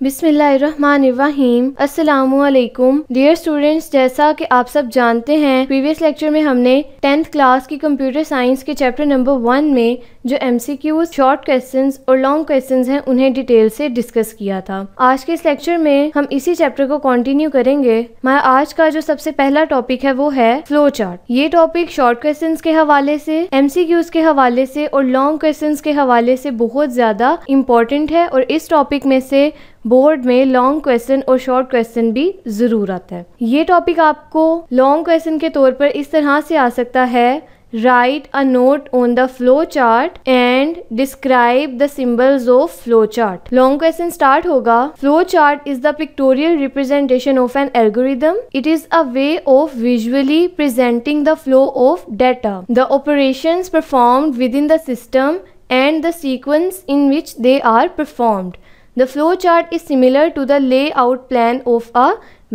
बिस्मिल्लाहिर्रहमानिर्रहीम। अस्सलामुअलैकुम dear students, जैसा कि आप सब जानते हैं प्रीवियस लेक्चर में हमने 10th क्लास की कंप्यूटर साइंस के चैप्टर नंबर 1 में जो MCQs, शॉर्ट क्वेश्चंस और लॉन्ग क्वेश्चंस हैं उन्हें डिटेल से डिस्कस किया था। आज के इस लेक्चर में हम इसी चैप्टर को कंटिन्यू करेंगे। हमारा आज का जो सबसे पहला टॉपिक है वो है फ्लो चार्ट। ये टॉपिक शॉर्ट क्वेश्चंस के हवाले से, MCQs के हवाले से और लॉन्ग क्वेश्चंस के हवाले से बहुत ज़्यादा इम्पॉर्टेंट है और इस टॉपिक में से बोर्ड में लॉन्ग क्वेश्चन और शॉर्ट क्वेश्चन भी जरूर आता है। ये टॉपिक आपको लॉन्ग क्वेश्चन के तौर पर इस तरह से आ सकता है, write a note on the flow chart and describe the symbols of flow chart. Long question start होगा, flow chart is the pictorial representation of an algorithm. It is a way of visually presenting the flow of data, the operations performed within the system and the sequence in which they are performed. The flow chart is similar to the layout plan of a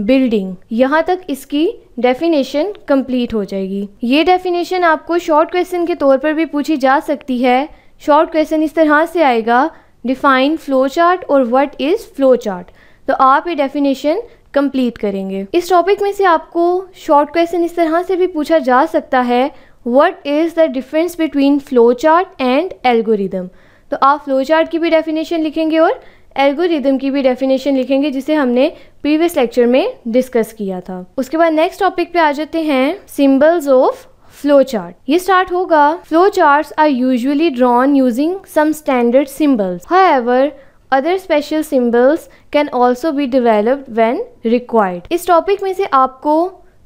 building। यहाँ तक इसकी definition complete हो जाएगी। ये definition आपको short question के तौर पर भी पूछी जा सकती है। शॉर्ट क्वेश्चन इस तरह से आएगा, डिफाइन फ्लो चार्ट और व्हाट इज फ्लो चार्ट। तो आप ये डेफिनेशन कंप्लीट करेंगे। इस टॉपिक में से आपको शॉर्ट क्वेश्चन इस तरह से भी पूछा जा सकता है, what is the difference between flow chart and algorithm. तो आप फ्लो चार्ट की भी डेफिनेशन लिखेंगे और एल्गोरिदम की भी डेफिनेशन लिखेंगे, जिसे हमने प्रीवियस लेक्चर में डिस्कस किया था। उसके बाद नेक्स्ट टॉपिक पे आ जाते हैं, सिंबल्स ऑफ फ्लो चार्ट। ये स्टार्ट होगा, flow charts are usually drawn using some standard symbols, however other special symbols can also be developed when required. इस टॉपिक में से आपको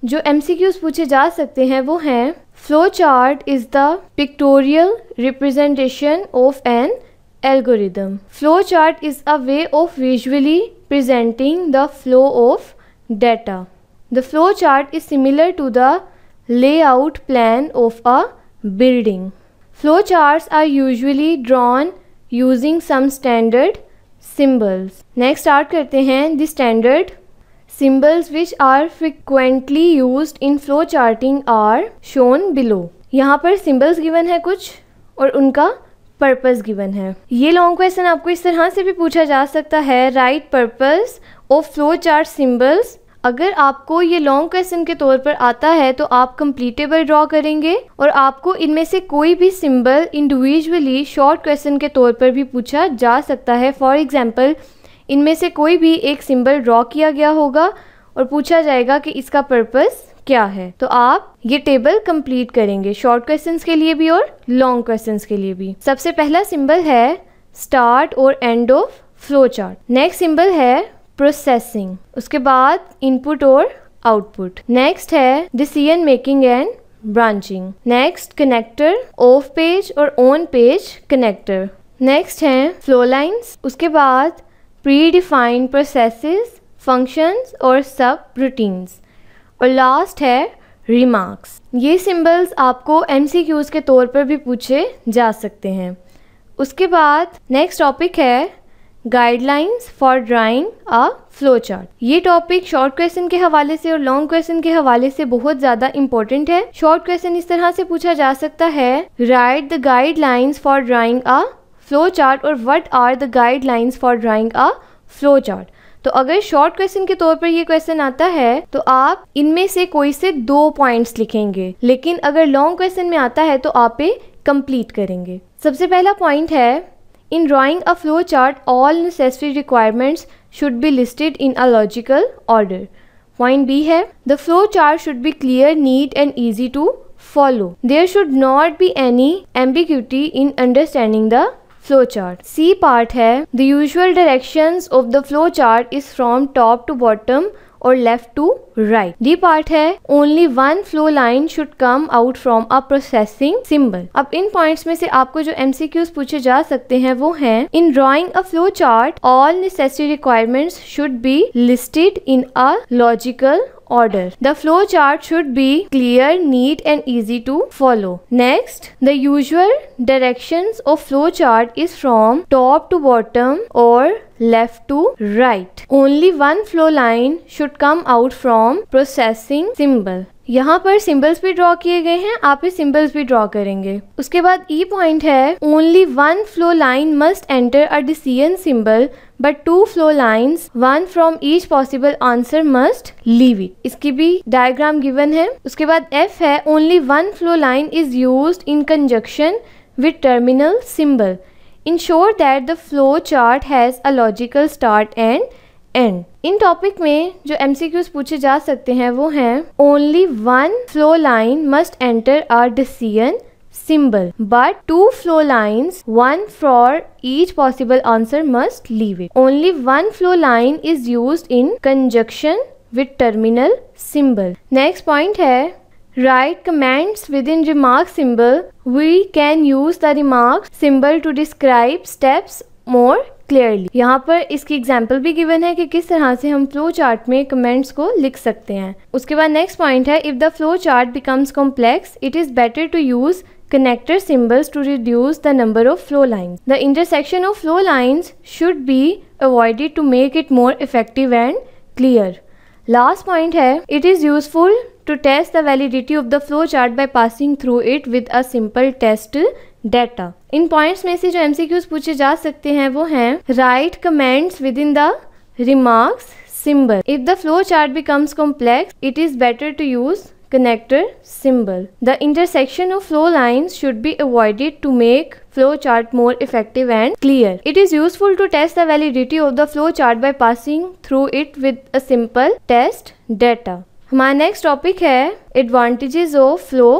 जो MCQs पूछे जा सकते हैं वो हैं, flow chart is the pictorial representation of an algorithm. Flowchart is a way of visually presenting the flow of data. The flowchart is similar to the layout plan of a building. Flowcharts are usually drawn using some standard symbols. Next start करते हैं, the standard symbols which are frequently used in flowcharting are shown below. यहाँ पर symbols given है कुछ और उनका purpose given है। ये लॉन्ग क्वेश्चन आपको इस तरह से भी पूछा जा सकता है, right purpose of flow chart symbols. अगर आपको ये लॉन्ग क्वेश्चन के तौर पर आता है तो आप कंप्लीटेबल ड्रॉ करेंगे और आपको इनमें से कोई भी सिंबल इंडिविजुअली शॉर्ट क्वेश्चन के तौर पर भी पूछा जा सकता है। फॉर एग्जांपल, इनमें से कोई भी एक सिंबल ड्रॉ किया गया होगा और पूछा जाएगा कि इसका पर्पस क्या है। तो आप ये टेबल कंप्लीट करेंगे शॉर्ट क्वेश्चंस के लिए भी और लॉन्ग क्वेश्चंस के लिए भी। सबसे पहला सिंबल है स्टार्ट और end of flow chart. Next symbol है प्रोसेसिंग, उसके बाद इनपुट और आउटपुट। नेक्स्ट है decision making and branching. Next connector, of page और ऑन पेज कनेक्टर। नेक्स्ट है फ्लो लाइंस, उसके बाद प्री डिफाइंड प्रोसेसेस, फंक्शंस और सब रूटीन्स। और लास्ट है रिमार्क्स। ये सिंबल्स आपको MCQs के तौर पर भी पूछे जा सकते हैं। उसके बाद नेक्स्ट टॉपिक है guidelines for drawing a flow chart. ये टॉपिक शॉर्ट क्वेश्चन के हवाले से और लॉन्ग क्वेश्चन के हवाले से बहुत ज़्यादा इंपॉर्टेंट है। शॉर्ट क्वेश्चन इस तरह से पूछा जा सकता है, write the guidelines for drawing a flow chart और what are the guidelines for drawing a flow chart. तो अगर शॉर्ट क्वेश्चन के तौर पर ये क्वेश्चन आता है तो आप इनमें से कोई से 2 पॉइंट्स लिखेंगे, लेकिन अगर लॉन्ग क्वेश्चन में आता है तो आप ये कंप्लीट करेंगे। सबसे पहला पॉइंट है, in drawing a flow chart all necessary requirements should be listed in a logical order. Point B है, the flow chart should be clear, neat and easy to follow. There should not be any ambiguity in understanding the flow chart. C part है, the usual directions of the flow chart is from top to bottom और left to right. D part है, only one flow line should come out from a processing symbol. अब इन points में से आपको जो MCQs पूछे जा सकते हैं वो हैं, in drawing a flow chart all necessary requirements should be listed in a logical order. The flow chart should be clear, neat and easy to follow. Next, the usual directions of flow chart is from top to bottom or left to right. Only one flow line should come out from processing symbol. यहाँ पर symbols भी draw किए गए हैं, आप ये symbols भी draw करेंगे। उसके बाद ई पॉइंट है, only one flow line must enter a decision symbol but 2 flow lines, one from each possible answer must leave it. इसकी भी डायग्राम गिवन है। उसके बाद F है, only one flow line is used in conjunction with terminal symbol. Ensure that the flow chart has a logical start and end. In topic में जो MCQs पूछे जा सकते हैं वो हैं, only one flow line must enter a decision symbol, but 2 flow lines, one for each possible answer must leave it. Only one flow line is used in conjunction with terminal symbol. Next point है, write comments within remark symbol. We can use the remark symbol to describe steps more clearly. यहाँ पर इसकी example भी given है कि किस तरह से हम फ्लो चार्ट में कमेंट्स को लिख सकते हैं। उसके बाद नेक्स्ट पॉइंट है, if the flow chart becomes complex it is better to use connector symbols to reduce the number of flow lines. The intersection of flow lines should be avoided to make it more effective and clear. Last point है, it is useful to test the validity of the flow chart by passing through it with a simple test data. In points में से जो MCQs पूछे जा सकते हैं वो हैं, write comments within the remarks symbol. If the flow chart becomes complex, it is better to use connector symbol. The intersection of flow lines should be avoided to make flow chart more effective and clear. It is useful to test the validity of the flow chart by passing through it with a simple test data. हमारा next topic है advantages of flow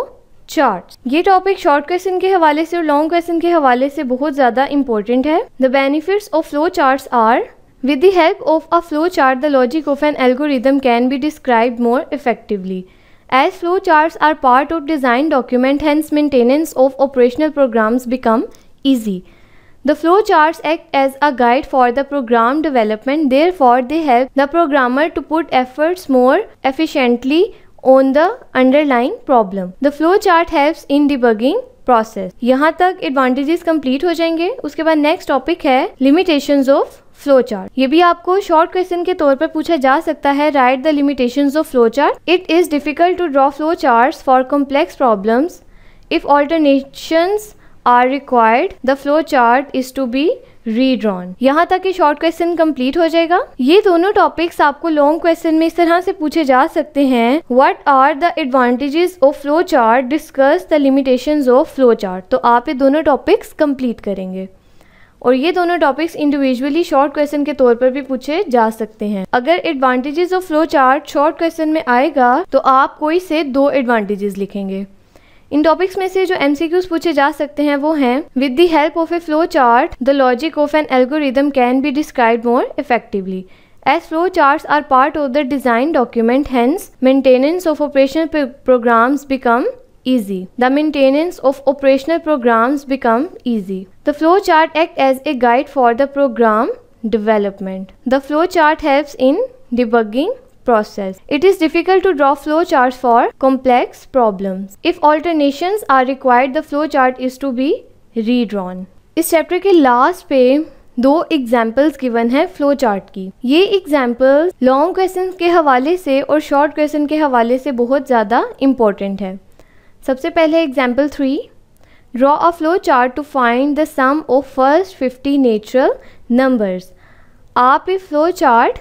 charts. ये topic short question के हवाले से और long question के हवाले से बहुत ज़्यादा इंपॉर्टेंट है। The benefits of flow charts are, with the help of a flow chart the logic of an algorithm can be described more effectively. As flow charts are part of design document, hence maintenance of operational programs become easy. The flow charts act as a guide for the program development, therefore they help the programmer to put efforts more efficiently on the underlying problem. The flow chart helps in debugging process. यहाँ तक advantages complete हो जाएंगे। उसके बाद next topic है limitations of flow chart. ये भी आपको शॉर्ट क्वेश्चन के तौर पर पूछा जा सकता है। Write the limitations of flow chart. It is difficult to draw flow charts for complex problems. If alternations are required the flow chart is to be redrawn. यहाँ तक ये शॉर्ट क्वेश्चन कंप्लीट हो जाएगा। ये दोनों टॉपिक्स आपको long question में इस तरह से पूछे जा सकते हैं, what are the advantages of flow chart, discuss the limitations of flow chart. तो आप ये दोनों टॉपिक्स कंप्लीट करेंगे और ये दोनों टॉपिक्स इंडिविजुअली शॉर्ट क्वेश्चन के तौर पर भी पूछे जा सकते हैं। अगर advantages of flow chart short question में आएगा तो आप कोई से 2 एडवांटेजेस लिखेंगे। इन टॉपिक्स में से जो MCQs पूछे जा सकते हैं वो हैं, with the help of a flow chart the logic of an algorithm can be described more effectively. As flow charts are part of the design document, hence maintenance of operational programs become easy. The maintenance of operational programs become easy. The flow chart act as a guide for the program development. The flow chart helps in debugging process. It is difficult to draw flow charts for complex problems. If alternations are required, the flow chart is to be redrawn. इस chapter के last पे 2 examples given है flow chart की। ये example long question के हवाले से और शॉर्ट क्वेश्चन के हवाले से बहुत ज़्यादा इम्पोर्टेंट है। सबसे पहले example 3, draw a flow chart to find the sum of first 50 natural numbers. आप ये फ्लो चार्ट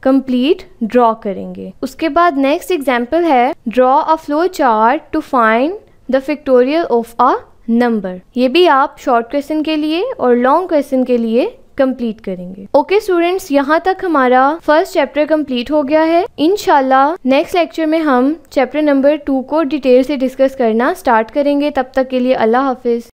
कंप्लीट ड्रॉ करेंगे। उसके बाद नेक्स्ट एग्जाम्पल है, draw a flow chart to find the factorial of a number. ये भी आप शॉर्ट क्वेश्चन के लिए और लॉन्ग क्वेश्चन के लिए कंप्लीट करेंगे। ओके स्टूडेंट्स, यहाँ तक हमारा फर्स्ट चैप्टर कंप्लीट हो गया है। इंशाल्लाह नेक्स्ट लेक्चर में हम चैप्टर नंबर 2 को डिटेल से डिस्कस करना स्टार्ट करेंगे। तब तक के लिए अल्लाह हाफिज।